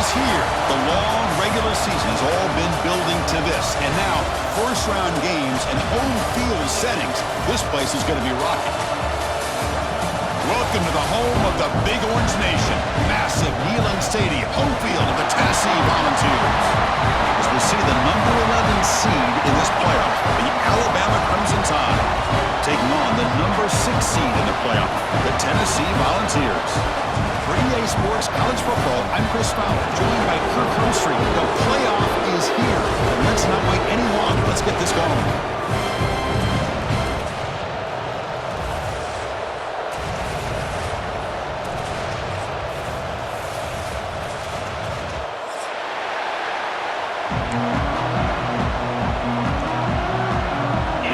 Here, the long regular season has all been building to this, and now first-round games and home field settings. This place is going to be rocking. Welcome to the home of the Big Orange Nation. Massive Neyland Stadium, home field of the Tennessee Volunteers. As we see the number 11 seed in this playoff, the Alabama Crimson Tide, taking on the number 6 seed in the playoff, the Tennessee Volunteers. For EA Sports College Football, I'm Chris Fowler, joined by Kirk Humstreet. The playoff is here, and let's not wait any longer. Let's get this going.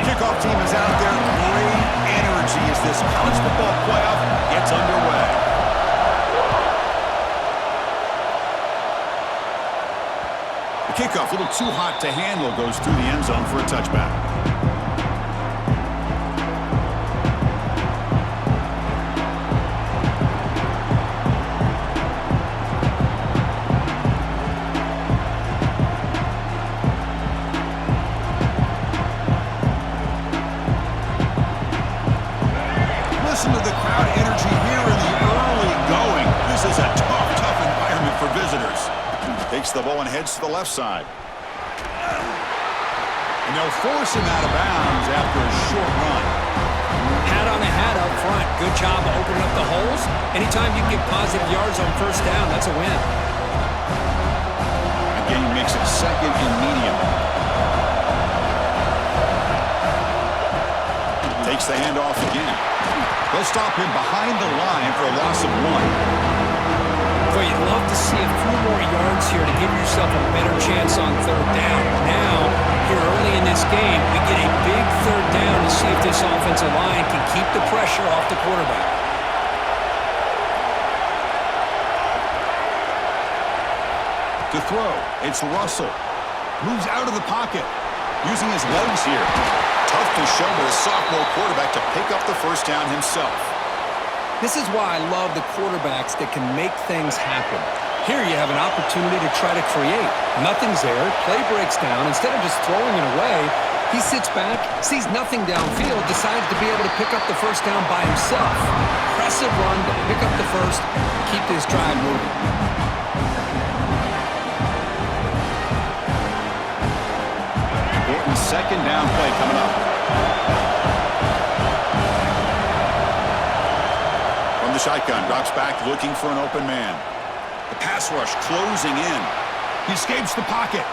Kickoff team is out there. Great energy as this college football playoff gets underway. The kickoff, a little too hot to handle, goes through the end zone for a touchback. Listen to the crowd energy here in the early going. This is a tough environment for visitors. Takes the ball and heads to the left side. And they'll force him out of bounds after a short run. Hat on a hat up front. Good job opening up the holes. Anytime you get positive yards on first down, that's a win. Again, he makes it second and medium. Takes the handoff again. They'll stop him behind the line for a loss of 1. But you'd love to see a few more yards here to give yourself a better chance on third down. Now, here early in this game, we get a big third down to see if this offensive line can keep the pressure off the quarterback. To throw, it's Russell. Moves out of the pocket, using his legs here. Tough to show with a sophomore quarterback to pick up the first down himself. This is why I love the quarterbacks that can make things happen. Here you have an opportunity to try to create. Nothing's there. Play breaks down. Instead of just throwing it away, he sits back, sees nothing downfield, decides to be able to pick up the first down by himself. Impressive run to pick up the first, keep this drive moving. Important second down play coming up. From the shotgun, drops back looking for an open man. The pass rush closing in. He escapes the pocket.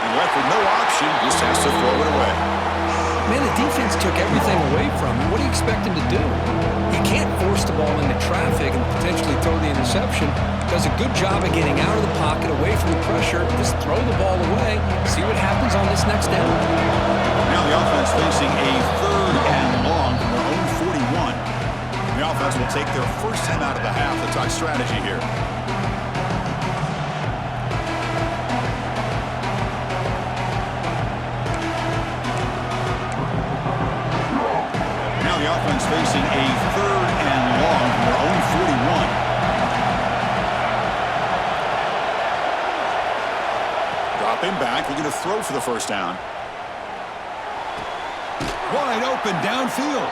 And left with no option, just has to throw it away. Man, the defense took everything away from him. What do you expect him to do? He can't force the ball into traffic and potentially throw the interception. Does a good job of getting out of the pocket, away from the pressure. Just throw the ball away. See what happens on this next down. Now the offense facing a 3rd and long from their own 41. The offense will take their first time out of the half. The talk strategy here. Now the offense facing a 3rd and long from their own 41. Dropping back, looking to throw for the first down. Wide open downfield.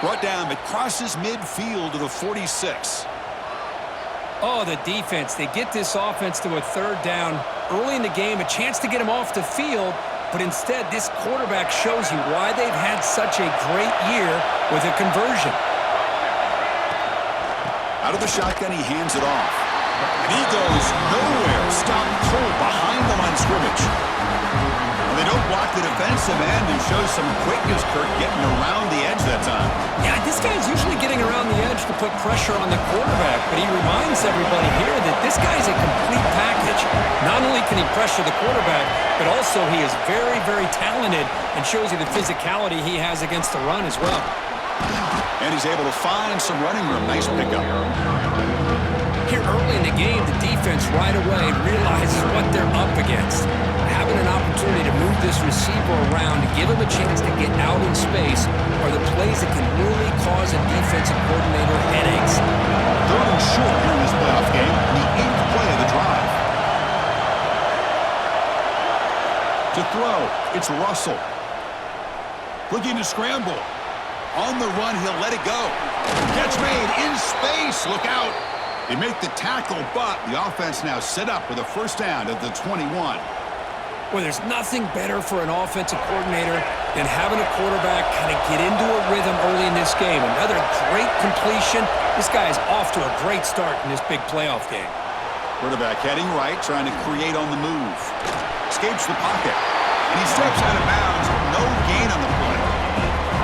Brought down, but crosses midfield to the 46. Oh, the defense. They get this offense to a 3rd down early in the game, a chance to get him off the field, but instead this quarterback shows you why they've had such a great year with a conversion. Out of the shotgun, he hands it off. And he goes nowhere. Stop cold behind the line of scrimmage. And they don't block the defensive end and show some quickness, Kirk, getting around the edge that time. Yeah, this guy's usually getting around the edge to put pressure on the quarterback, but he reminds everybody here that this guy's a complete package. Not only can he pressure the quarterback, but also he is very, very talented and shows you the physicality he has against the run as well. And he's able to find some running room. Nice pickup. Here early in the game, the defense right away realizes what they're up against. Having an opportunity to move this receiver around to give him a chance to get out in space are the plays that can really cause a defensive coordinator headaches. 3rd and short here in this playoff game, the 8th play of the drive. To throw, it's Russell. Looking to scramble. On the run, he'll let it go. Catch made in space. Look out. They make the tackle, but the offense now set up with a first down at the 21. Well, there's nothing better for an offensive coordinator than having a quarterback kind of get into a rhythm early in this game. Another great completion. This guy is off to a great start in this big playoff game. Quarterback heading right, trying to create on the move. Escapes the pocket, and he steps out of bounds. No gain on the play.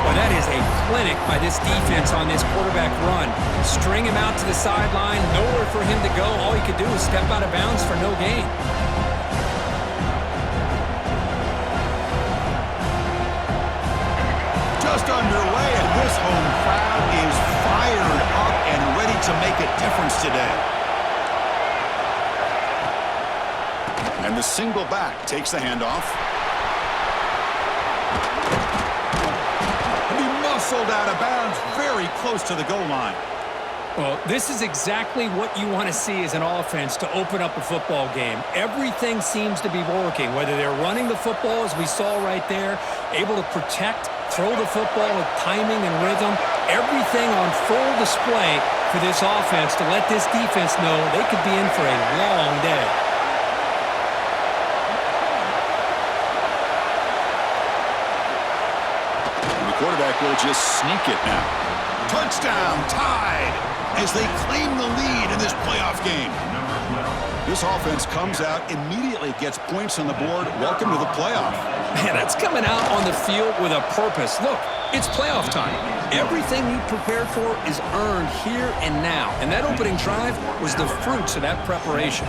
Well, that is a clinic by this defense on this quarterback run. String him out to the sideline, nowhere for him to go. All he could do is step out of bounds for no gain. Just underway, and this home crowd is fired up and ready to make a difference today. And the single back takes the handoff. And he muscled out of bounds very close to the goal line. Well, this is exactly what you want to see as an offense to open up a football game. Everything seems to be working, whether they're running the football, as we saw right there, able to protect, throw the football with timing and rhythm, everything on full display for this offense to let this defense know they could be in for a long day. And the quarterback will just sneak it now. Touchdown, tied, as they claim the lead in this playoff game. This offense comes out, immediately gets points on the board. Welcome to the playoff. Man, that's coming out on the field with a purpose. Look, it's playoff time. Everything you prepared for is earned here and now. And that opening drive was the fruits of that preparation.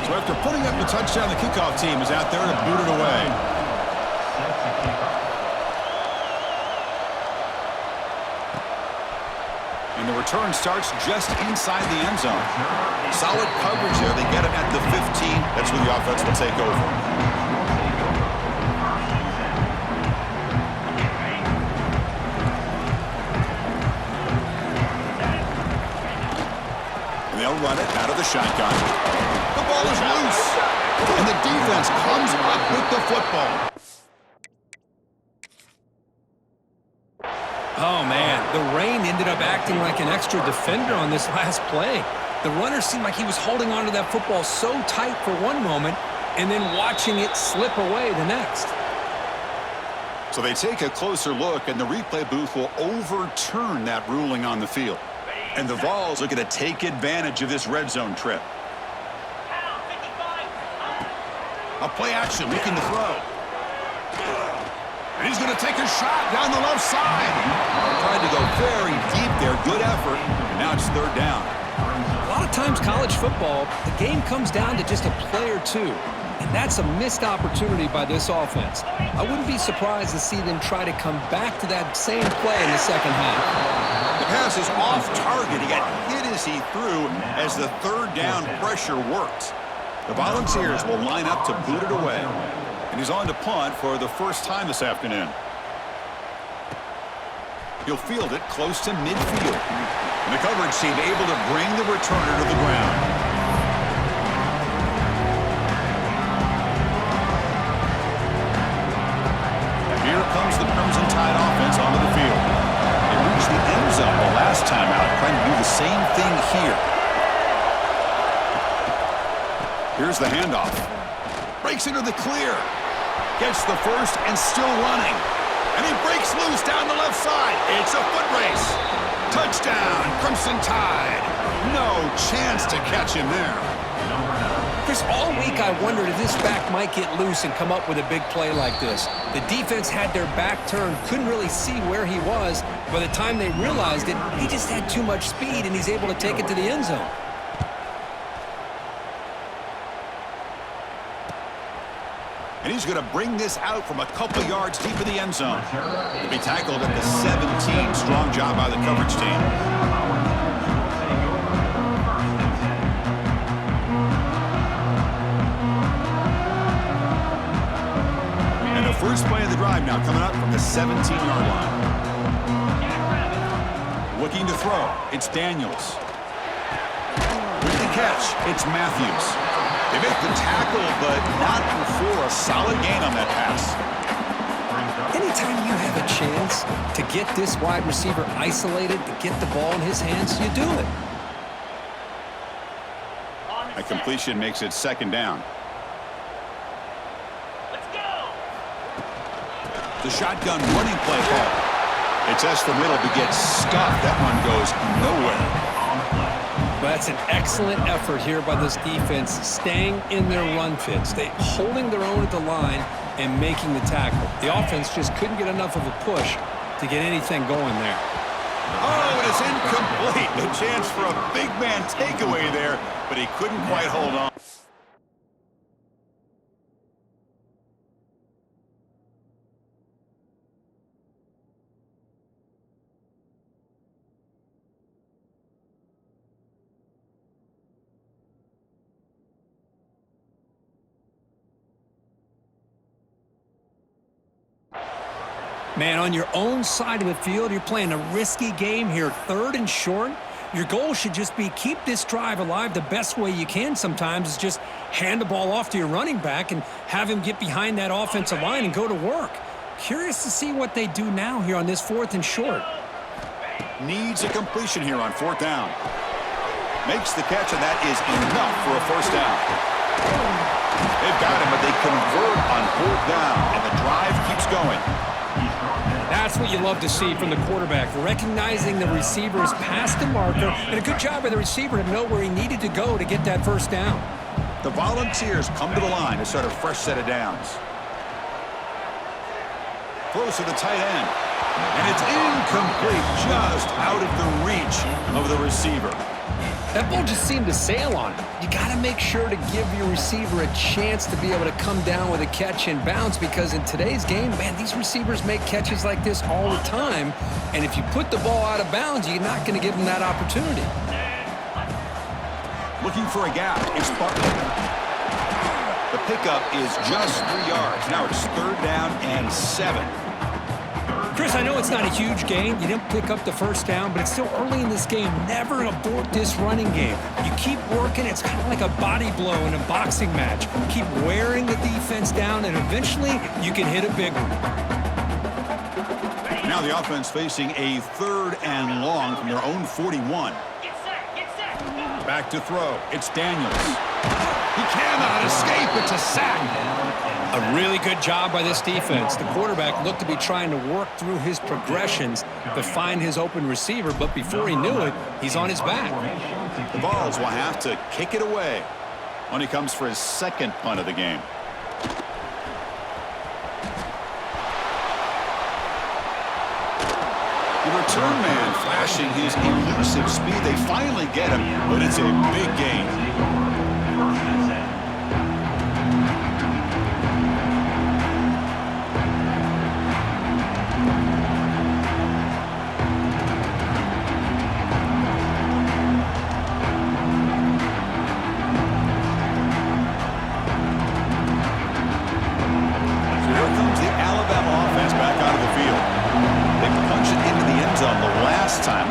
So after putting up the touchdown, the kickoff team is out there to boot it away. And the return starts just inside the end zone. Solid coverage there. They get it at the 15. That's where the offense will take over. And they'll run it out of the shotgun. The ball is loose. And the defense comes up with the football. Oh, man, the rain ended up acting like an extra defender on this last play. The runner seemed like he was holding onto that football so tight for one moment and then watching it slip away the next. So they take a closer look, and the replay booth will overturn that ruling on the field. And the Vols are going to take advantage of this red zone trip. A play action, looking to throw. And he's going to take a shot down the left side. Tried to go very deep there. Good effort. And now it's third down. A lot of times college football, the game comes down to just a play or two. And that's a missed opportunity by this offense. I wouldn't be surprised to see them try to come back to that same play in the second half. The pass is off target. He got hit as he threw as the third down pressure worked. The Volunteers will line up to boot it away. And he's on to punt for the first time this afternoon. He'll field it close to midfield. And the coverage team able to bring the returner to the ground. Here comes the Crimson Tide offense onto the field. They reached the end zone the last time out, trying to do the same thing here. Here's the handoff. Breaks into the clear. Gets the first and still running. And he breaks loose down the left side. It's a foot race. Touchdown, Crimson Tide. No chance to catch him there. Chris, all week I wondered if this back might get loose and come up with a big play like this. The defense had their back turned, couldn't really see where he was. By the time they realized it, he just had too much speed, and he's able to take it to the end zone. And he's going to bring this out from a couple yards deep in the end zone. He'll be tackled at the 17. Strong job by the coverage team. And the first play of the drive now coming up from the 17-yard line. Looking to throw. It's Daniels. With the catch, it's Matthews. They make the tackle, but not before a solid gain on that pass. Anytime you have a chance to get this wide receiver isolated, to get the ball in his hands, you do it. A completion makes it second down. Let's go. The shotgun running play call. It's S for middle, but gets stuffed. That one goes nowhere. That's an excellent effort here by this defense, staying in their run fits. They holding their own at the line and making the tackle. The offense just couldn't get enough of a push to get anything going there. Oh, and it's incomplete. A chance for a big man takeaway there, but he couldn't quite hold on. Man, on your own side of the field, you're playing a risky game here, third and short. Your goal should just be keep this drive alive the best way you can sometimes is just hand the ball off to your running back and have him get behind that offensive line and go to work. Curious to see what they do now here on this fourth and short. Needs a completion here on fourth down. Makes the catch, and that is enough for a first down. They've got him, but they convert on fourth down, and the drive keeps going. That's what you love to see from the quarterback, recognizing the receiver's past the marker, and a good job by the receiver to know where he needed to go to get that first down. The Volunteers come to the line to start a fresh set of downs. Throws to the tight end, and it's incomplete, just out of the reach of the receiver. That ball just seemed to sail on him. You got to make sure to give your receiver a chance to be able to come down with a catch and bounce because in today's game, man, these receivers make catches like this all the time. And if you put the ball out of bounds, you're not going to give them that opportunity. Looking for a gap. It's Bartlett. The pickup is just 3 yards. Now it's third down and 7. Chris, I know it's not a huge gain. You didn't pick up the first down, but it's still early in this game. Never abort this running game. You keep working. It's kind of like a body blow in a boxing match. Keep wearing the defense down, and eventually you can hit a big one. Now the offense facing a third and long from their own 41. Get set. Get set. Back to throw. It's Daniels. He cannot escape. It's a sack. A really good job by this defense. The quarterback looked to be trying to work through his progressions to find his open receiver, but before he knew it, he's on his back. The Vols will have to kick it away when he comes for his second punt of the game. return man flashing his elusive speed. They finally get him, but it's a big gain.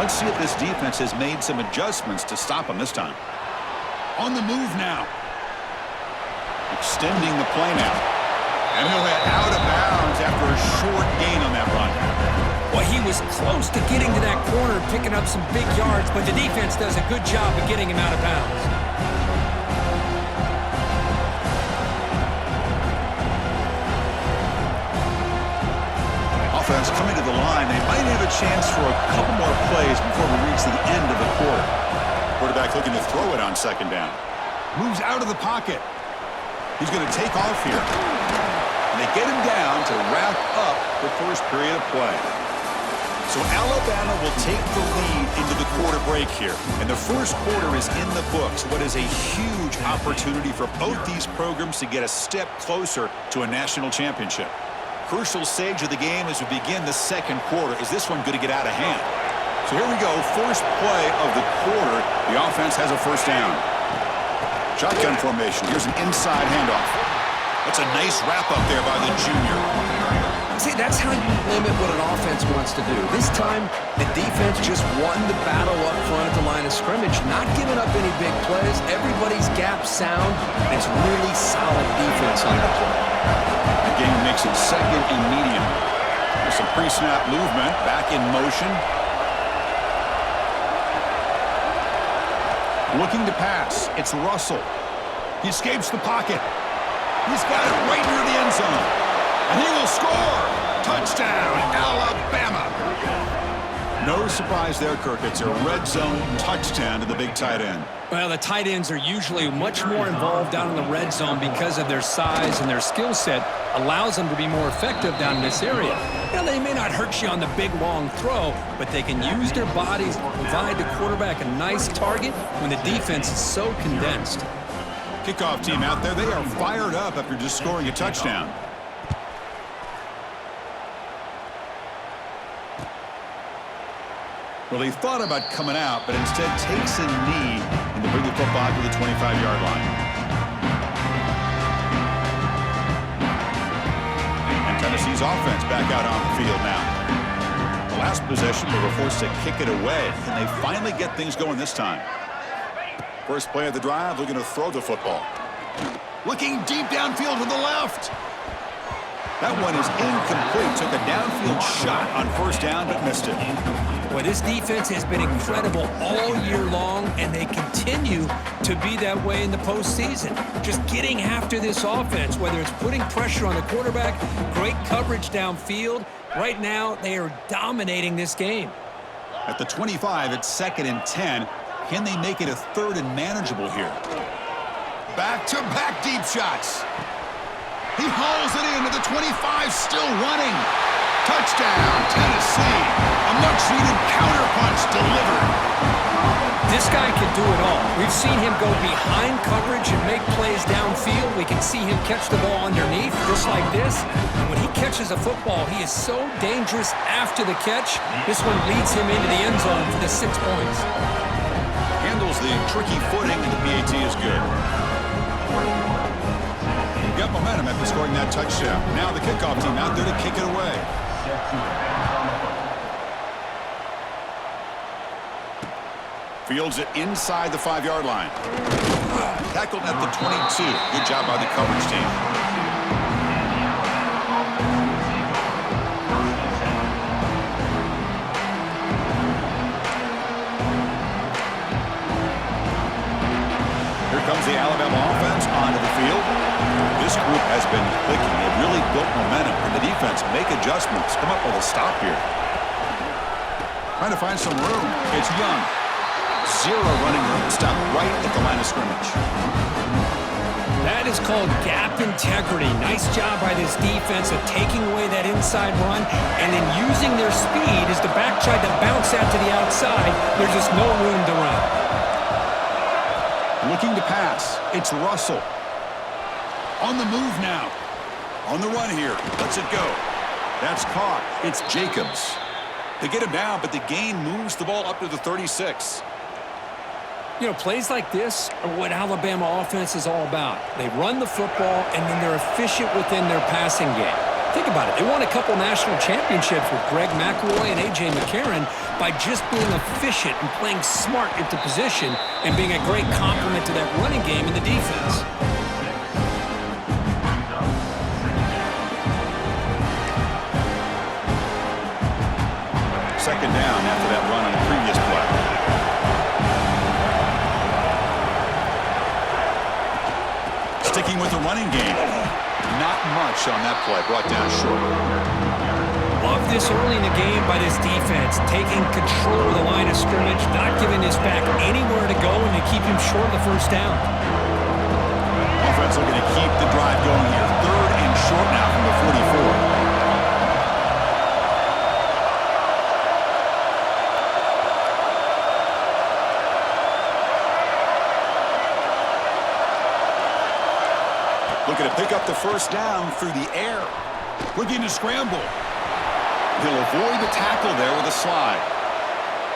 Let's see if this defense has made some adjustments to stop him this time. On the move now. Extending the play now. And he'll head out of bounds after a short gain on that run. Well, he was close to getting to that corner, picking up some big yards, but the defense does a good job of getting him out of bounds. Offense coming to the line. They might have a chance for a couple more plays before we reach the end of the quarter. Quarterback looking to throw it on second down. Moves out of the pocket. He's going to take off here. And they get him down to wrap up the first period of play. So Alabama will take the lead into the quarter break here. And the first quarter is in the books. What is a huge opportunity for both these programs to get a step closer to a national championship. Crucial stage of the game as we begin the second quarter. Is this one going to get out of hand? So here we go. First play of the quarter. The offense has a first down. Shotgun formation. Here's an inside handoff. That's a nice wrap up there by the junior. See, that's how you limit what an offense wants to do. This time, the defense just won the battle up front at the line of scrimmage, not giving up any big plays. Everybody's gap sound. It's really solid defense on that play. The game makes it second and medium. There's some pre-snap movement. Back in motion. Looking to pass. It's Russell. He escapes the pocket. He's got it right near the end zone. And he will score. Touchdown, Alabama. No surprise there, Kirk. It's a red zone touchdown to the big tight end. Well, the tight ends are usually much more involved down in the red zone because of their size, and their skill set allows them to be more effective down in this area. Now, they may not hurt you on the big, long throw, but they can use their bodies to provide the quarterback a nice target when the defense is so condensed. Kickoff team out there, they are fired up after just scoring a touchdown. Well, he thought about coming out, but instead takes a knee and to bring the football to the 25-yard line. And Tennessee's offense back out on the field now. The last possession, they were forced to kick it away, and they finally get things going this time. First play of the drive, looking to throw the football. Looking deep downfield to the left. That one is incomplete. Took a downfield shot on first down, but missed it. Boy, this defense has been incredible all year long, and they continue to be that way in the postseason. Just getting after this offense, whether it's putting pressure on the quarterback, great coverage downfield. Right now, they are dominating this game. At the 25, it's 2nd and 10. Can they make it a 3rd and manageable here? Back-to-back deep shots. He hauls it in to the 25, still running. Touchdown, Tennessee. A much-needed counterpunch delivered. This guy can do it all. We've seen him go behind coverage and make plays downfield. We can see him catch the ball underneath, just like this. And when he catches a football, he is so dangerous after the catch. This one leads him into the end zone for the 6 points. Handles the tricky footing, and the PAT is good. Got momentum after scoring that touchdown. Now the kickoff team out there to kick it away. Fields it inside the 5-yard line. Tackled at the 22. Good job by the coverage team. Here comes the Alabama offense onto the field. This group has been clicking. They've really built momentum, and the defense make adjustments. Come up with a stop here. Trying to find some room. It's Young. Zero running room. Stop right at the line of scrimmage. That is called gap integrity. Nice job by this defense of taking away that inside run and then using their speed as the back tried to bounce out to the outside. There's just no room to run. Looking to pass. It's Russell. On the move now. On the run here. Lets it go. That's caught. It's Jacobs. They get him down, but the gain moves the ball up to the 36. You know, plays like this are what Alabama offense is all about. They run the football, and then they're efficient within their passing game. Think about it. They won a couple national championships with Greg McElroy and A.J. McCarron by just being efficient and playing smart at the position and being a great complement to that running game in the defense. Second down after that run on the previous play. Sticking with the running game. Not much on that play. Brought down short. Love this early in the game by this defense. Taking control of the line of scrimmage. Not giving this back anywhere to go and to keep him short of the first down. Offense looking to keep the drive going here. Third and short now from the 44. Looking to pick up the first down through the air. Looking to scramble. He'll avoid the tackle there with a slide.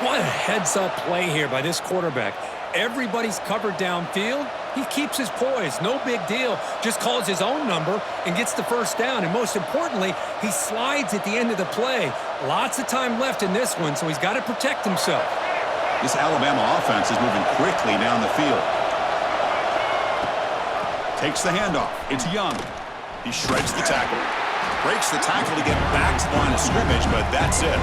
What a heads-up play here by this quarterback. Everybody's covered downfield. He keeps his poise. No big deal. Just calls his own number and gets the first down. And most importantly, he slides at the end of the play. Lots of time left in this one, so he's got to protect himself. This Alabama offense is moving quickly down the field. Takes the handoff. It's Young. He shreds the tackle. Breaks the tackle to get back to the line of scrimmage, but that's it.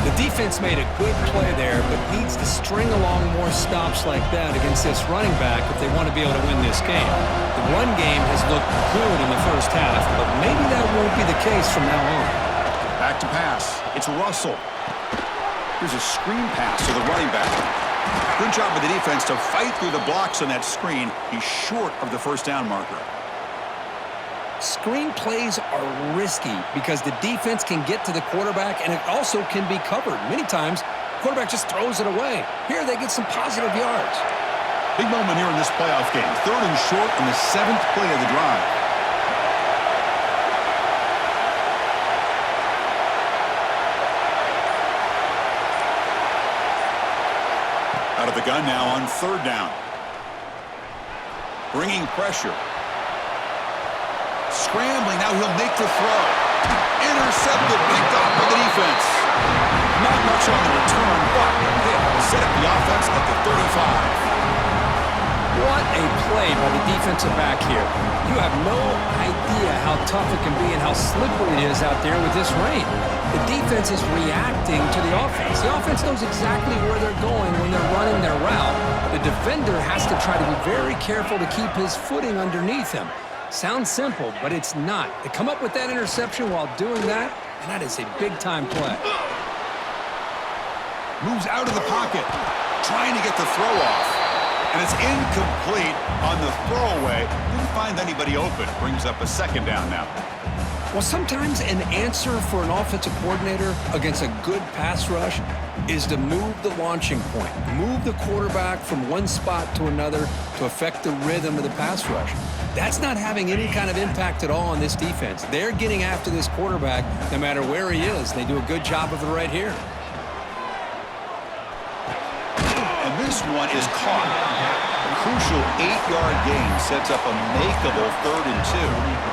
The defense made a good play there, but needs to string along more stops like that against this running back if they want to be able to win this game. The run game has looked good in the first half, but maybe that won't be the case from now on. Back to pass. It's Russell. Here's a screen pass to the running back. Good job by the defense to fight through the blocks on that screen. He's short of the first down marker. Screen plays are risky because the defense can get to the quarterback and it also can be covered. Many times, the quarterback just throws it away. Here they get some positive yards. Big moment here in this playoff game. Third and short on the 7th play of the drive. Out of the gun now on third down. Bringing pressure. Scrambling, now he'll make the throw. Intercepted, picked off by the defense. Not much on the return, but he'll set up the offense at the 35. What a play by the defensive back here. You have no idea how tough it can be and how slippery it is out there with this rain. The defense is reacting to the offense. The offense knows exactly where they're going when they're running their route. The defender has to try to be very careful to keep his footing underneath him. Sounds simple, but it's not. They come up with that interception while doing that, and that is a big-time play. Moves out of the pocket, trying to get the throw off. And it's incomplete on the throwaway. Didn't find anybody open. Brings up a second down now. Well, sometimes an answer for an offensive coordinator against a good pass rush is to move the launching point. Move the quarterback from one spot to another to affect the rhythm of the pass rush. That's not having any kind of impact at all on this defense. They're getting after this quarterback no matter where he is. They do a good job of it right here. And this one is caught. A crucial 8-yard gain sets up a makeable 3rd and 2.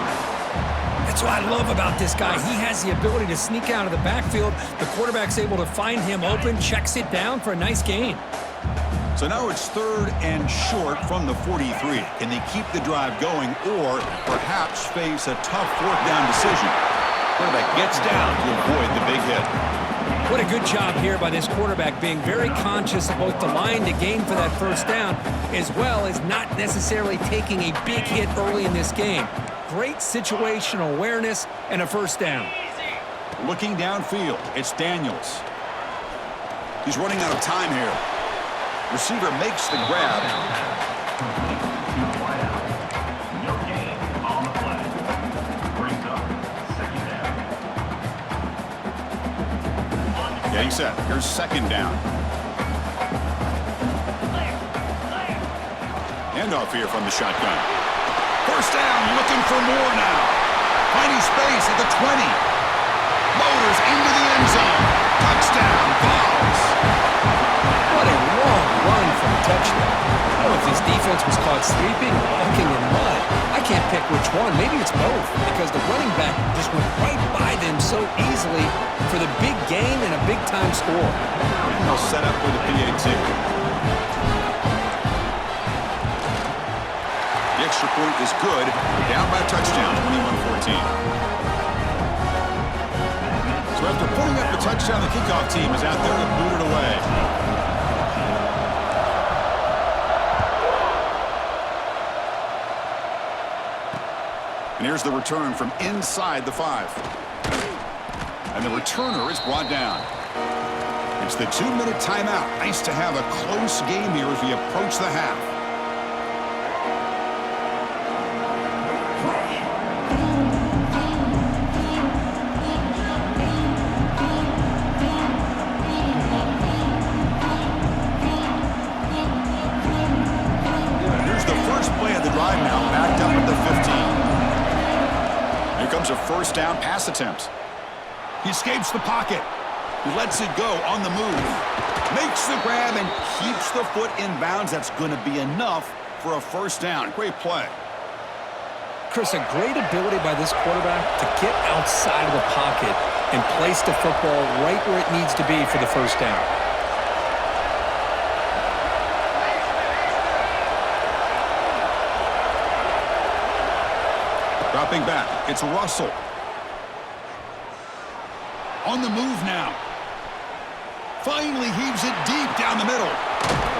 That's what I love about this guy. He has the ability to sneak out of the backfield. The quarterback's able to find him open, checks it down for a nice gain. So now it's 3rd and short from the 43. Can they keep the drive going or perhaps face a tough 4th down decision? Quarterback gets down to avoid the big hit. What a good job here by this quarterback, being very conscious of both the line to gain for that first down, as well as not necessarily taking a big hit early in this game. Great situational awareness and a first down. Looking downfield, it's Daniels. He's running out of time here. Receiver makes the grab. set. Here's second down. Handoff here from the shotgun. First down, looking for more now. Finding space at the 20. Motors into the end zone. Touchdown, Vols. What a long run for a touchdown. I don't know if his defense was caught sleeping or walking in mud. I can't pick which one. Maybe it's both, because the running back just went right by them so easily for the big gain and a big-time score. And they'll set up with a PAT. The extra point is good. Down by a touchdown, 21-14. So after putting up the touchdown, the kickoff team is out there to boot it away. And here's the return from inside the 5. And the returner is brought down. It's the 2-minute timeout. Nice to have a close game here as we approach the half. Here's the first play of the drive now, backed up at the 15. Here comes a first down pass attempt. He escapes the pocket. He lets it go on the move. Makes the grab and keeps the foot in bounds. That's going to be enough for a first down. Great play. Chris, a great ability by this quarterback to get outside of the pocket and place the football right where it needs to be for the first down. Dropping back, it's Russell. On the move now. Finally heaves it deep down the middle.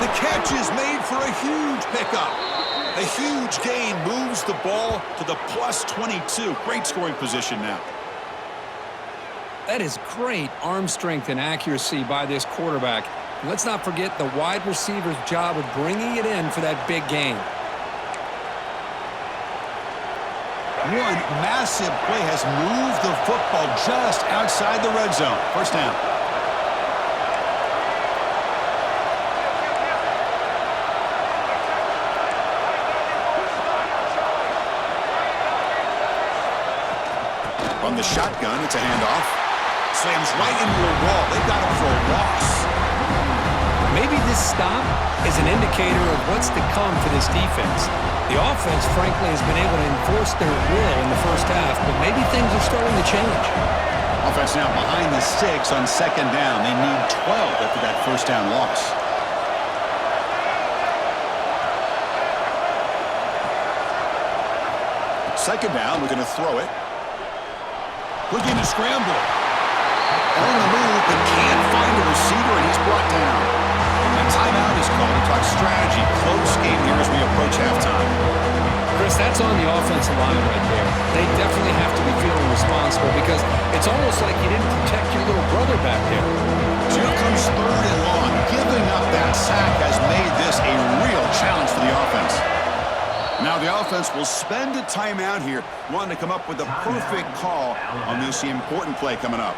The catch is made for a huge pickup. A huge gain moves the ball to the plus 22. Great scoring position now. That is great arm strength and accuracy by this quarterback. And let's not forget the wide receiver's job of bringing it in for that big gain. One massive play has moved the football just outside the red zone. First down. From the shotgun, it's a handoff. Slams right into a wall. They got him for a loss. Maybe this stop is an indicator of what's to come for this defense. The offense, frankly, has been able to enforce their will in the first half, but maybe things are starting to change. Offense now behind the 6 on second down. They need 12 after that first down loss. Second down, we're going to throw it. Looking to scramble. On the move, but can't find a receiver, and he's brought down. A timeout is called to talk strategy. Close game here as we approach halftime. Chris, that's on the offensive line right there. They definitely have to be feeling responsible because it's almost like you didn't protect your little brother back there. So here comes third and long. Giving up that sack has made this a real challenge for the offense. Now the offense will spend a timeout here, wanting to come up with a perfect call on this important play coming up.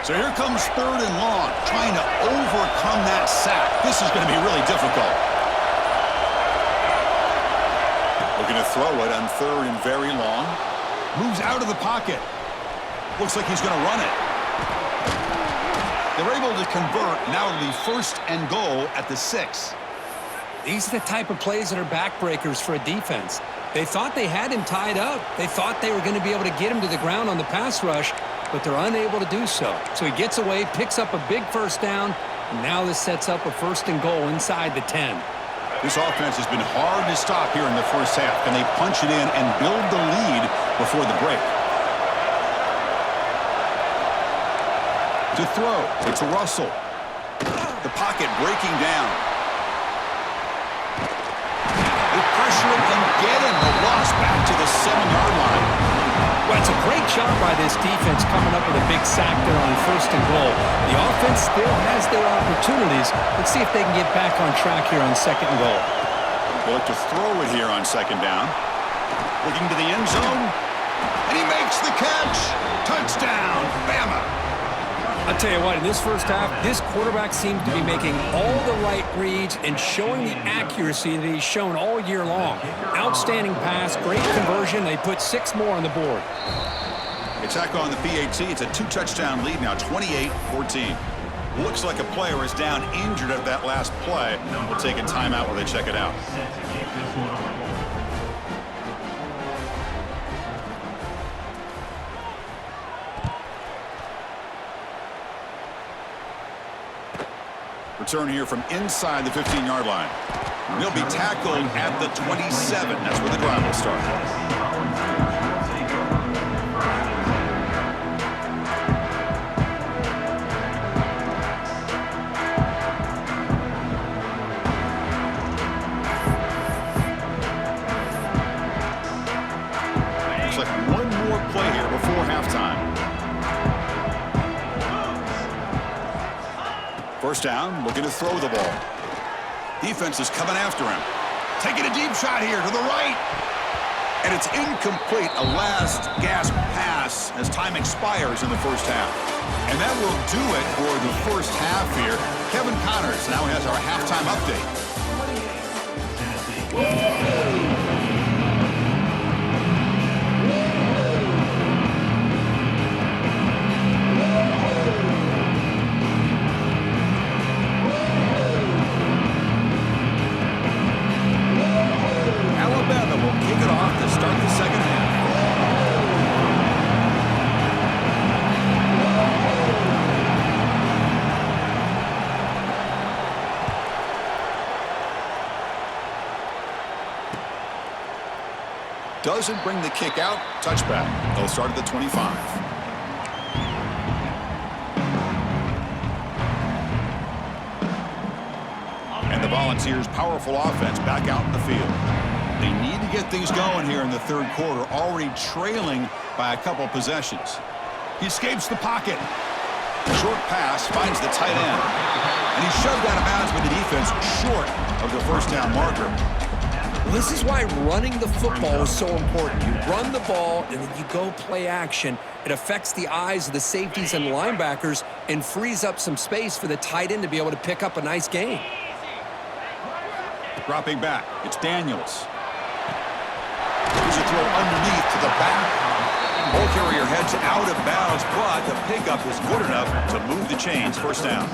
So here comes third and long, trying to overcome that sack. This is going to be really difficult. Looking to throw it on third and very long. Moves out of the pocket. Looks like he's going to run it. They're able to convert. Now it'll be first and goal at the 6. These are the type of plays that are backbreakers for a defense. They thought they had him tied up. They thought they were going to be able to get him to the ground on the pass rush, but they're unable to do so. So he gets away, picks up a big first down, and now this sets up a first and goal inside the 10. This offense has been hard to stop here in the first half. Can they punch it in and build the lead before the break? To throw, it's Russell. The pocket breaking down. They pressure it and get him. The loss back to the 7-yard line. Well, it's a great job by this defense coming up with a big sack there on 1st and goal. The offense still has their opportunities. Let's see if they can get back on track here on 2nd and goal. They look to throw it here on 2nd down. Looking to the end zone. And he makes the catch. Touchdown, Bama. I'll tell you what, in this first half, this quarterback seems to be making all the right reads and showing the accuracy that he's shown all year long. Outstanding pass, great conversion. They put 6 more on the board. Attack on the PAT. It's a 2-touchdown lead now, 28-14. Looks like a player is down injured at that last play. We'll take a timeout while they check it out. Return here from inside the 15-yard line. He'll be tackled at the 27. That's where the drive will start. Looks like one more play here before halftime. First down, looking to throw the ball. Defense is coming after him. Taking a deep shot here to the right. And it's incomplete, a last gasp pass as time expires in the first half. And that will do it for the first half here. Kevin Connors now has our halftime update. Doesn't bring the kick out. Touchback. They'll start at the 25. And the Volunteers' powerful offense back out in the field. They need to get things going here in the 3rd quarter, already trailing by a couple possessions. He escapes the pocket. Short pass finds the tight end. And he's shoved out of bounds by the defense short of the first down marker. This is why running the football is so important. You run the ball, and then you go play action. It affects the eyes of the safeties and linebackers and frees up some space for the tight end to be able to pick up a nice gain. Dropping back, it's Daniels. Here's a throw underneath to the back. Ball carrier heads out of bounds, but the pickup is good enough to move the chains. First down.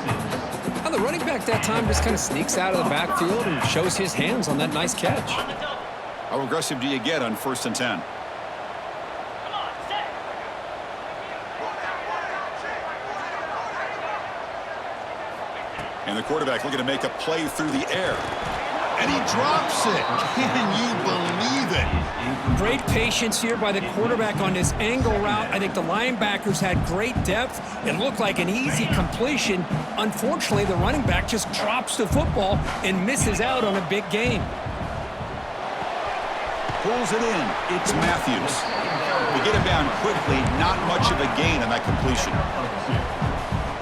Now the running back that time just kind of sneaks out of the backfield and shows his hands on that nice catch. How aggressive do you get on 1st and 10? And the quarterback looking to make a play through the air. And he drops it. Can you believe it? Great patience here by the quarterback on this angle route. I think the linebackers had great depth. It looked like an easy completion. Unfortunately, the running back just drops the football and misses out on a big gain. Pulls it in. It's Matthews. To get him down quickly, not much of a gain on that completion.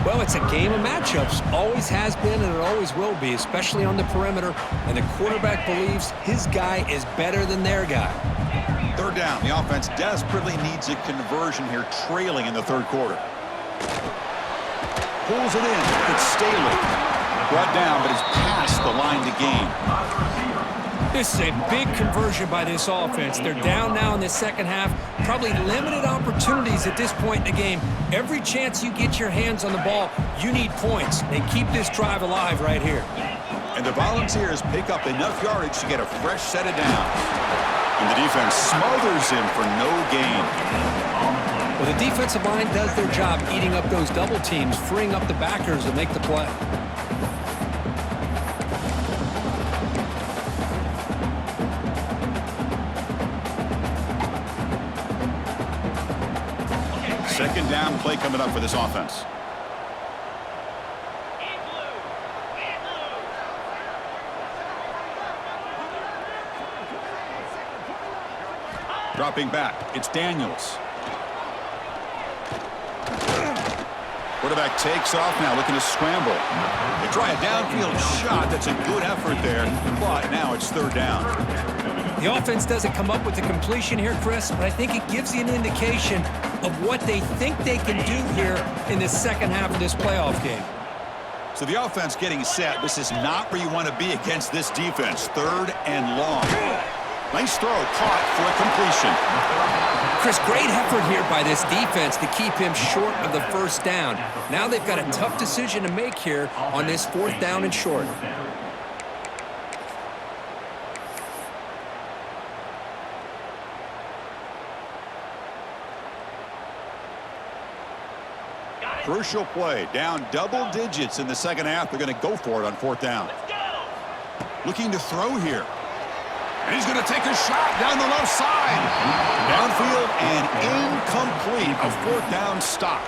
Well, it's a game of matchups. Always has been and it always will be, especially on the perimeter. And the quarterback believes his guy is better than their guy. 3rd down. The offense desperately needs a conversion here, trailing in the 3rd quarter. Pulls it in. It's Staley. Brought down, but he's past the line to gain. This is a big conversion by this offense. They're down now in the 2nd half. Probably limited opportunities at this point in the game. Every chance you get your hands on the ball, you need points. And keep this drive alive right here. And the Volunteers pick up enough yardage to get a fresh set of downs. And the defense smothers him for no gain. Well, the defensive line does their job eating up those double teams, freeing up the backers to make the play. Second down play coming up for this offense. Dropping back, it's Daniels. Quarterback takes off now, looking to scramble. They try a downfield shot. That's a good effort there, but now it's third down. The offense doesn't come up with the completion here, Chris, but I think it gives you an indication of what they think they can do here in the second half of this playoff game. So the offense getting set. This is not where you want to be against this defense. Third and long. Nice throw, caught for a completion. Chris, great effort here by this defense to keep him short of the first down. Now they've got a tough decision to make here on this fourth down and short. Crucial play, down double digits in the second half. They're going to go for it on fourth down. Looking to throw here. And he's going to take a shot down the left side. Downfield and incomplete. A fourth down stop.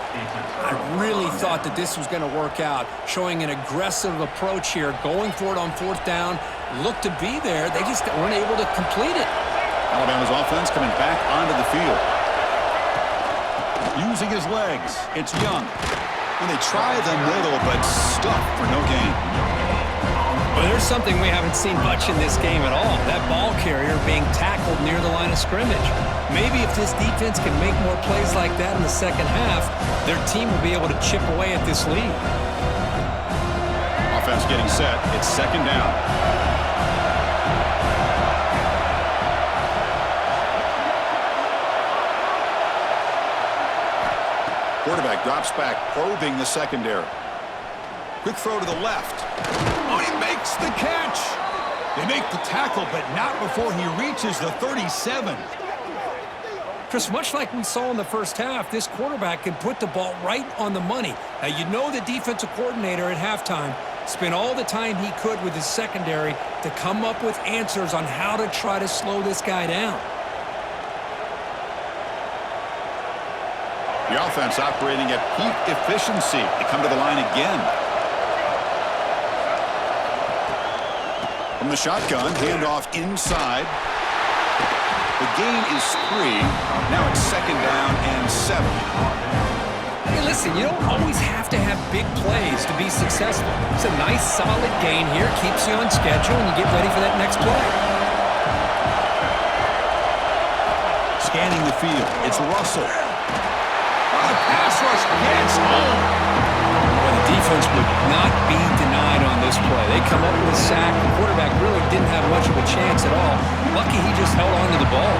I really thought that this was going to work out, showing an aggressive approach here, going for it on fourth down. Looked to be there. They just weren't able to complete it. Alabama's offense coming back onto the field. Using his legs, it's Young. And they try the middle, but stuffed for no gain. Well, there's something we haven't seen much in this game at all. That ball carrier being tackled near the line of scrimmage. Maybe if this defense can make more plays like that in the second half, their team will be able to chip away at this lead. Offense getting set. It's second down. Quarterback drops back, probing the secondary. Quick throw to the left. Oh, he makes the catch. They make the tackle, but not before he reaches the 37. Chris, much like we saw in the first half, this quarterback can put the ball right on the money. Now, you know the defensive coordinator at halftime spent all the time he could with his secondary to come up with answers on how to try to slow this guy down. The offense operating at peak efficiency. They come to the line again. From the shotgun, handoff inside. The gain is 3. Now it's second down and 7. Hey, listen, you don't always have to have big plays to be successful. It's a nice, solid gain here. Keeps you on schedule, and you get ready for that next play. Scanning the field. It's Russell. The pass rush gets home. Well, the defense would not be denied on this play. They come up with a sack. The quarterback really didn't have much of a chance at all. Lucky he just held on to the ball.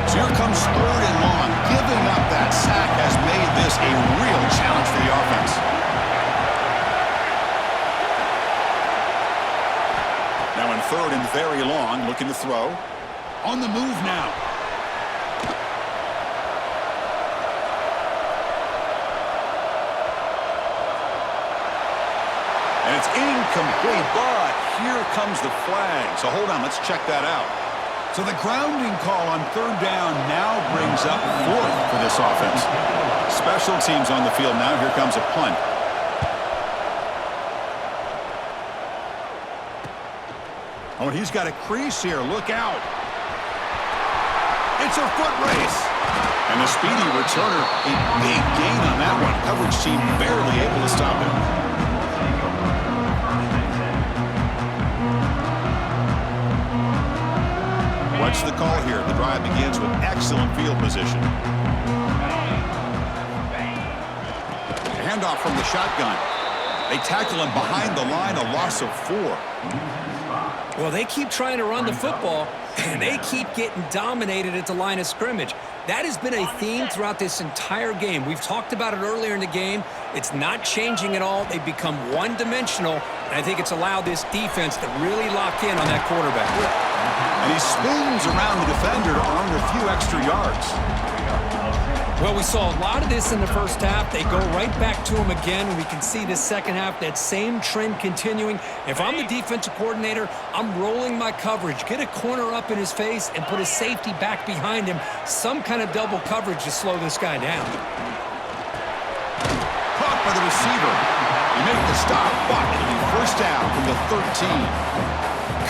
So here comes third and long. Giving up that sack has made this a real challenge for the offense. Now in third and very long, looking to throw. On the move now. And it's incomplete, but here comes the flag. So hold on, let's check that out. So the grounding call on third down now brings up fourth for this offense. Special teams on the field now. Here comes a punt. Oh, and he's got a crease here. Look out. It's a foot race. And the speedy returner, a big gain on that one. Coverage team barely able to stop him. What's the call here? The drive begins with excellent field position. Handoff from the shotgun. They tackle him behind the line, a loss of 4. Well, they keep trying to run the football, and they keep getting dominated at the line of scrimmage. That has been a theme throughout this entire game. We've talked about it earlier in the game. It's not changing at all. They've become one-dimensional, and I think it's allowed this defense to really lock in on that quarterback. And he spins around the defender to earn a few extra yards. Well, we saw a lot of this in the first half. They go right back to him again, and we can see the second half, that same trend continuing. If I'm the defensive coordinator, I'm rolling my coverage. Get a corner up in his face and put a safety back behind him. Some kind of double coverage to slow this guy down. Caught by the receiver. He made the stop, but it'll be first down from the 13.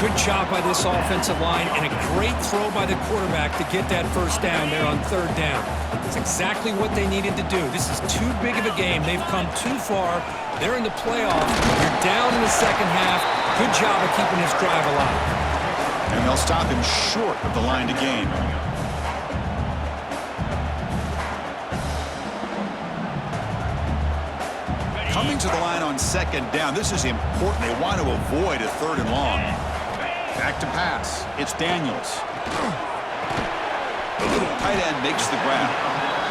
Good job by this offensive line and a great throw by the quarterback to get that first down there on third down. It's exactly what they needed to do. This is too big of a game. They've come too far. They're in the playoffs. You're down in the second half. Good job of keeping this drive alive. And they'll stop him short of the line to gain. Coming to the line on second down. This is important. They want to avoid a third and long. Back to pass. It's Daniels. The little tight end makes the grab.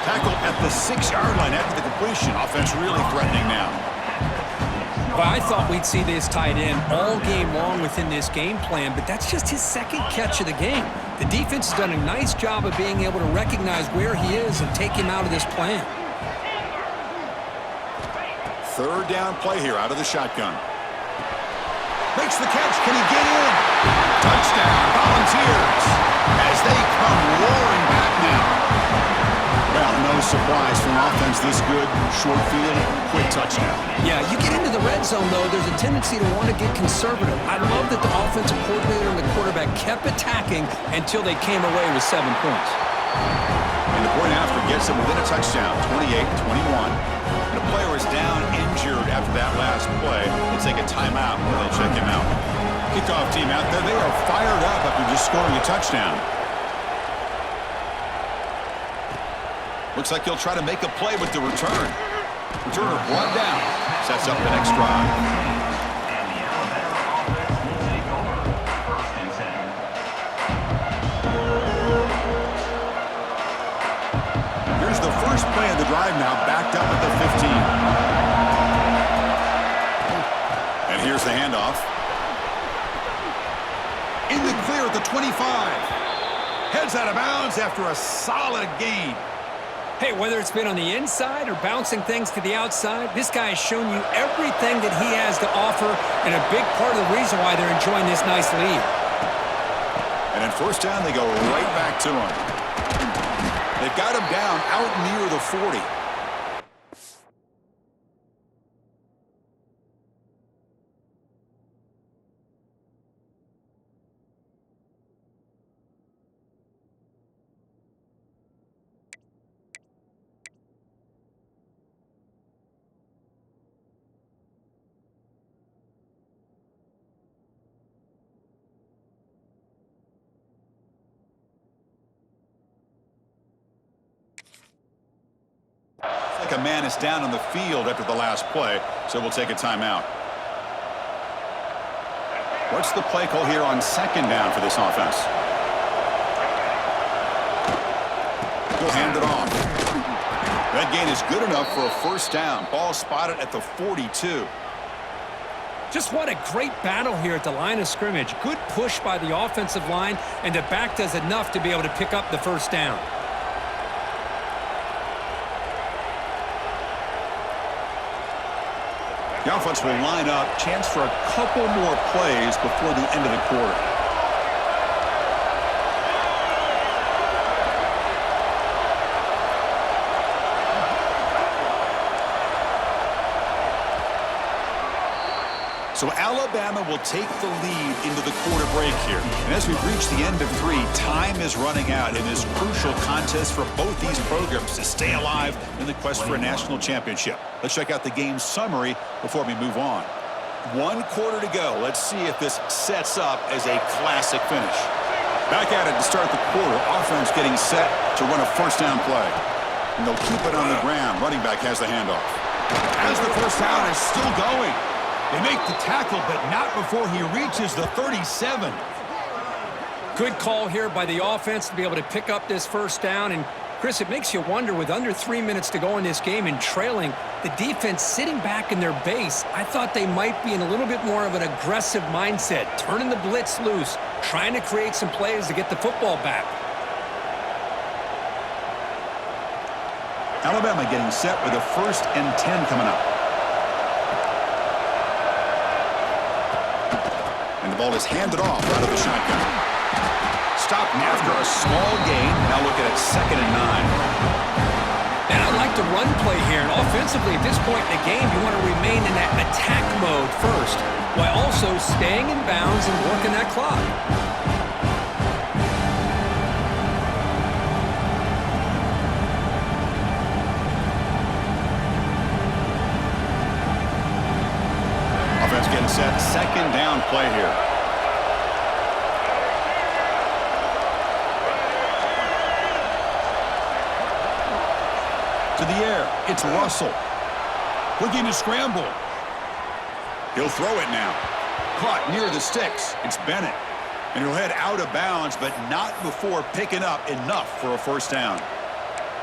Tackled at the 6-yard line after the completion. Offense really threatening now. Well, I thought we'd see this tight end all game long within this game plan, but that's just his second catch of the game. The defense has done a nice job of being able to recognize where he is and take him out of this plan. Third down play here out of the shotgun. Makes the catch. Can he get in? Touchdown, Volunteers, as they come roaring back now. Well, no surprise from offense this good. Short field, quick touchdown. Yeah, you get into the red zone, though, there's a tendency to want to get conservative. I love that the offensive coordinator and the quarterback kept attacking until they came away with 7 points. And the point after gets them within a touchdown, 28-21. The player is down injured after that last play. They'll take a timeout where they'll check him out. Kickoff team out there. They are fired up after just scoring a touchdown. Looks like he'll try to make a play with the return. Returner brought down. Sets up the next drive. First play of the drive now, backed up at the 15. And here's the handoff. In the clear at the 25. Heads out of bounds after a solid gain. Hey, whether it's been on the inside or bouncing things to the outside, this guy has shown you everything that he has to offer, and a big part of the reason why they're enjoying this nice lead. And at first down, they go right back to him. They've got him down out near the 40. A man is down on the field after the last play, so we'll take a timeout. What's the play call here on second down for this offense? He'll hand it off. That gain is good enough for a first down. Ball spotted at the 42. Just what a great battle here at the line of scrimmage. Good push by the offensive line, and the back does enough to be able to pick up the first down. The offense will line up. Chance for a couple more plays before the end of the quarter. So Alabama will take the lead into the quarter break here. And as we reach the end of 3, time is running out in this crucial contest for both these programs to stay alive in the quest for a national championship. Let's check out the game summary before we move on. 1 quarter to go. Let's see if this sets up as a classic finish. Back at it to start the quarter. Offense getting set to run a first down play. And they'll keep it on the ground. Running back has the handoff. As the first down is still going. They make the tackle, but not before he reaches the 37. Good call here by the offense to be able to pick up this first down. And, Chris, it makes you wonder, with under 3 minutes to go in this game and trailing, the defense sitting back in their base, I thought they might be in a little bit more of an aggressive mindset, turning the blitz loose, trying to create some plays to get the football back. Alabama getting set with a 1st and 10 coming up. And the ball is handed off out of the shotgun. Stopped after a small gain. Now looking at 2nd and 9. And I like the run play here. And offensively, at this point in the game, you want to remain in that attack mode first, while also staying in bounds and working that clock. Offense getting set. Second down play here. To the air. It's Russell. Looking to scramble. He'll throw it now. Caught near the sticks. It's Bennett. And he'll head out of bounds, but not before picking up enough for a first down.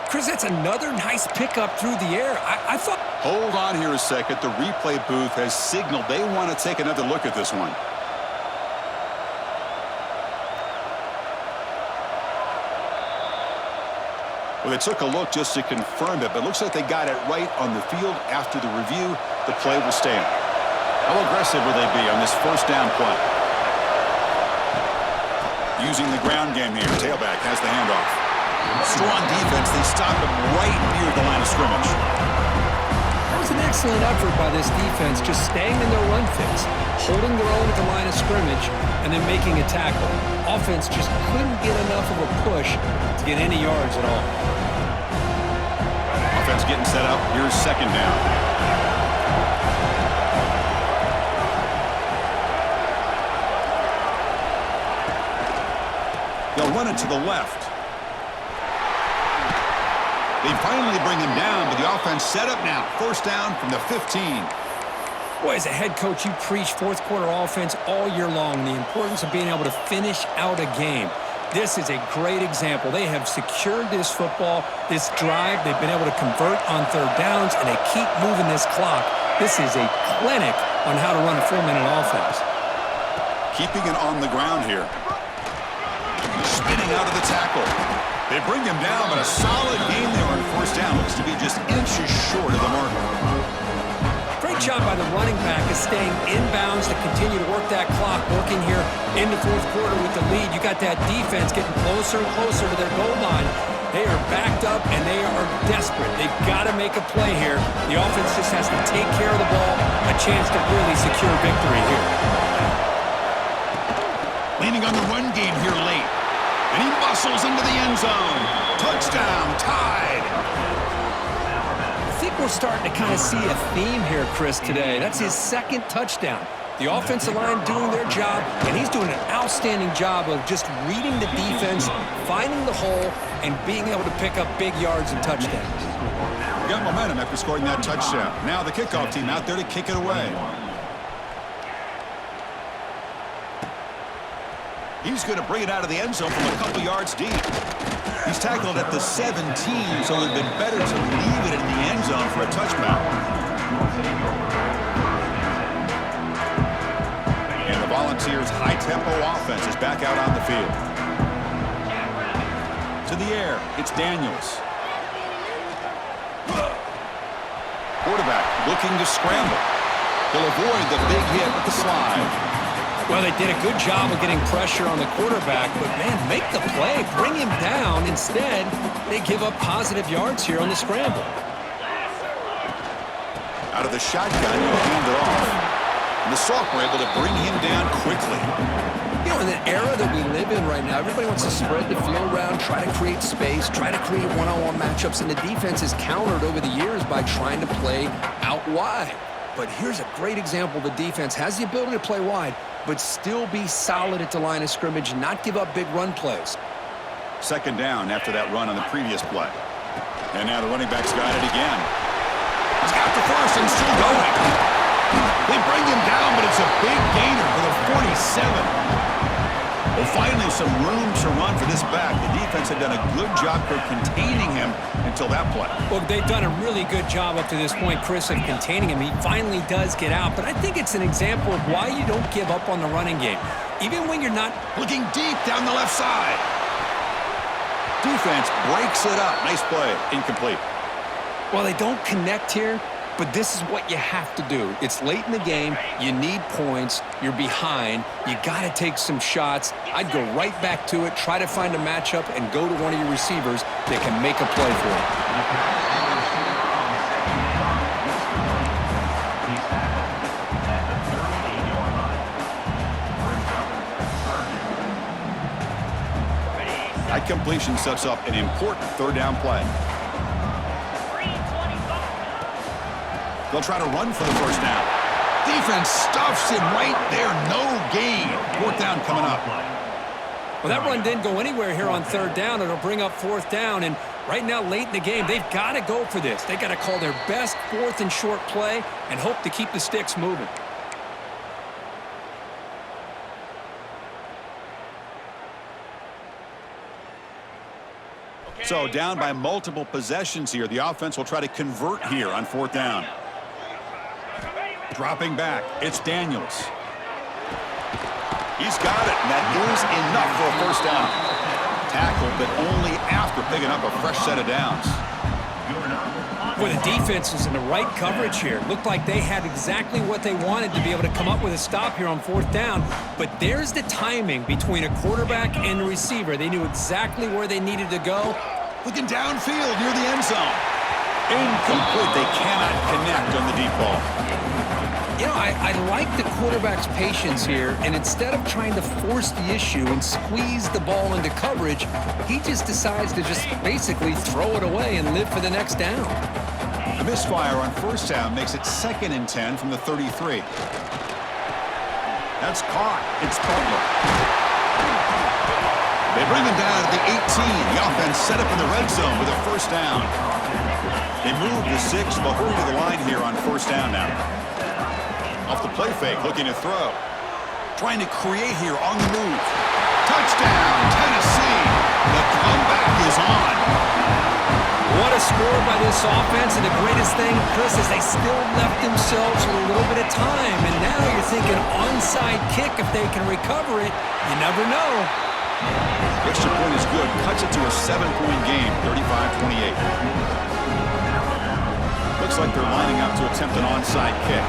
Chris, that's another nice pickup through the air. I thought... Hold on here a second. The replay booth has signaled they want to take another look at this one. Well, they took a look just to confirm it, but it looks like they got it right on the field. After the review, the play will stand. How aggressive will they be on this first down play? Using the ground game here. Tailback has the handoff. Strong defense. They stop him right near the line of scrimmage. That was an excellent effort by this defense, just staying in their run fits, holding their own at the line of scrimmage, and then making a tackle. Offense just couldn't get enough of a push to get any yards at all. Offense getting set up. Here's second down. They'll run it to the left. They finally bring him down, but the offense set up now. First down from the 15. Boy, as a head coach, you preach fourth quarter offense all year long, the importance of being able to finish out a game. This is a great example. They have secured this football, this drive. They've been able to convert on third downs, and they keep moving this clock. This is a clinic on how to run a 4-minute offense. Keeping it on the ground here. Spinning out of the tackle. They bring him down, but a solid game there on first down. Looks to be just inches short of the marker. Great job by the running back of staying inbounds to continue to work that clock, working here in the fourth quarter with the lead. You got that defense getting closer and closer to their goal line. They are backed up, and they are desperate. They've got to make a play here. The offense just has to take care of the ball, a chance to really secure victory here. Leaning on the run game here late. And he muscles into the end zone. Touchdown, tied. I think we're starting to kind of see a theme here, Chris, today. That's his second touchdown. The offensive line doing their job, and he's doing an outstanding job of just reading the defense, finding the hole, and being able to pick up big yards and touchdowns. Got momentum after scoring that touchdown. Now the kickoff team out there to kick it away. He's going to bring it out of the end zone from a couple yards deep. He's tackled at the 17, so it would have been better to leave it in the end zone for a touchback. And the Volunteers' high-tempo offense is back out on the field. To the air, it's Daniels. Quarterback looking to scramble. He'll avoid the big hit with the slide. Well, they did a good job of getting pressure on the quarterback, but, man, make the play, bring him down. Instead, they give up positive yards here on the scramble. Out of the shotgun, he'll hand it off. And the Soft were able to bring him down quickly. You know, in the era that we live in right now, everybody wants to spread the field around, try to create space, try to create one-on-one matchups, and the defense is countered over the years by trying to play out wide. But here's a great example. The defense has the ability to play wide, but still be solid at the line of scrimmage, not give up big run plays. Second down after that run on the previous play. And now the running back's got it again. He's got the first and still going. They bring him down, but it's a big gainer for the 47. Well, finally some room to run for this back. The defense had done a good job for containing him until that play. Well, they've done a really good job up to this point, Chris, of containing him. He finally does get out, but I think it's an example of why you don't give up on the running game. Even when you're not looking deep down the left side. Defense breaks it up. Nice play. Incomplete. Well, they don't connect here, but this is what you have to do. It's late in the game. You need points. You're behind. You got to take some shots. I'd go right back to it, try to find a matchup, and go to one of your receivers that can make a play for you. That completion sets up an important third down play. They'll try to run for the first down. Defense stuffs him right there. No gain. Fourth down coming up. Well, that run didn't go anywhere here on third down. It'll bring up fourth down. And right now, late in the game, they've got to go for this. They've got to call their best fourth and short play and hope to keep the sticks moving. So down by multiple possessions here. The offense will try to convert here on fourth down. Dropping back, it's Daniels. He's got it, and that is enough for a first down. Tackle, but only after picking up a fresh set of downs. Well, the defense was in the right coverage here. Looked like they had exactly what they wanted to be able to come up with a stop here on fourth down. But there's the timing between a quarterback and the receiver. They knew exactly where they needed to go. Looking downfield near the end zone. Incomplete. They cannot connect on the deep ball. You know, I like the quarterback's patience here, and instead of trying to force the issue and squeeze the ball into coverage, he just decides to just basically throw it away and live for the next down. A misfire on first down makes it 2nd and 10 from the 33. That's caught. It's Butler. They bring him down at the 18. The offense set up in the red zone with a first down. They move the 6. They'll hurry to the line here on first down now. Off the play fake, looking to throw. Trying to create here on the move. Touchdown, Tennessee. The comeback is on. What a score by this offense, and the greatest thing, Chris, is they still left themselves with a little bit of time, and now you're thinking onside kick if they can recover it. You never know. Extra point is good. Cuts it to a 7-point game, 35-28. Looks like they're lining up to attempt an onside kick.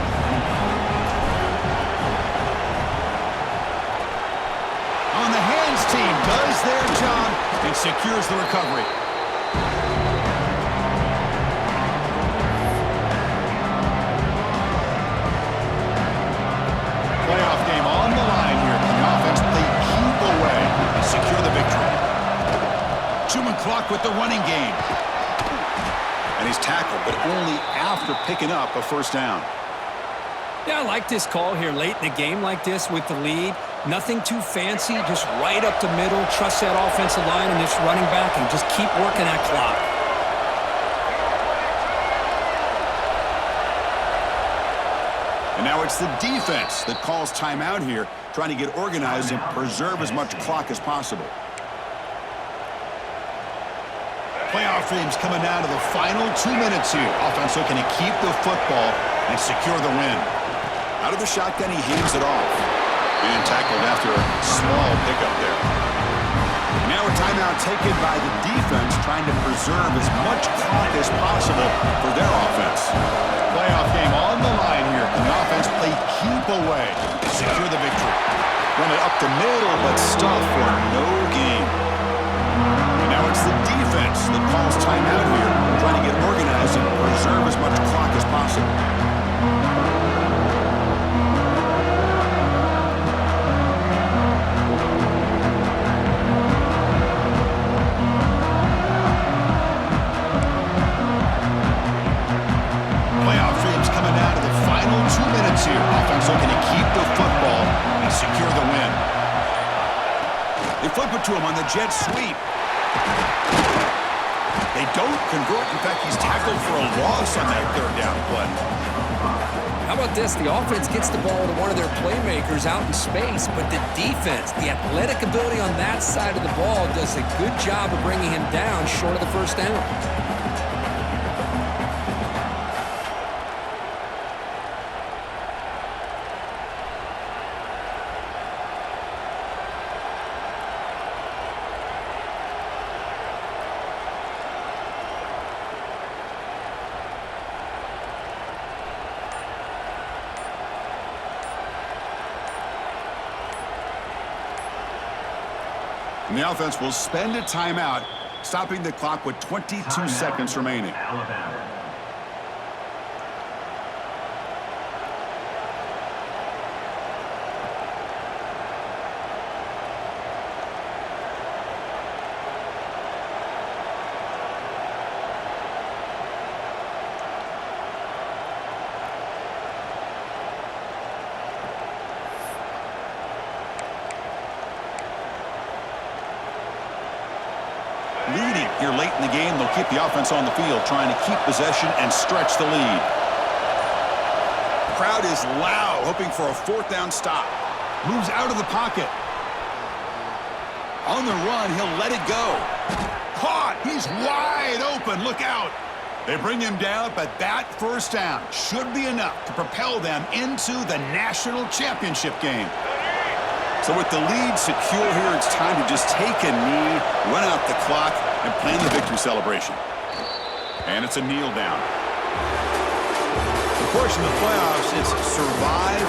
On the hands team does their job and secures the recovery. Playoff game on the line here. Can the offense play keep away and secure the victory? Chewing clock with the running game. And he's tackled, but only after picking up a first down. Yeah, I like this call here late in the game like this with the lead. Nothing too fancy, just right up the middle. Trust that offensive line and this running back and just keep working that clock. And now it's the defense that calls timeout here, trying to get organized and preserve as much clock as possible. Playoff games coming down to the final 2 minutes here. Offense looking to keep the football and secure the win. Out of the shotgun, he hands it off. And tackled after a small pickup there. And now a timeout taken by the defense, trying to preserve as much clock as possible for their offense. Playoff game on the line here. Can the offense play keep away to secure the victory? Run it up the middle, but stuff for no gain. And now it's the defense that calls timeout here, trying to get organized and preserve as much clock as possible. Here. Offense looking to keep the football and secure the win. They flip it to him on the jet sweep. They don't convert. In fact, he's tackled for a loss on that third down play. How about this? The offense gets the ball to one of their playmakers out in space, but the defense, the athletic ability on that side of the ball does a good job of bringing him down short of the first down. And the offense will spend a timeout, stopping the clock with 22 seconds remaining. Alabama. Leading here late in the game, they'll keep the offense on the field, trying to keep possession and stretch the lead. Crowd is loud, hoping for a fourth down stop. Moves out of the pocket. On the run, he'll let it go. Caught! He's wide open. Look out! They bring him down, but that first down should be enough to propel them into the national championship game. So with the lead secure here, it's time to just take a knee, run out the clock, and plan the victory celebration. And it's a kneel down. Of course, in the playoffs, it's survive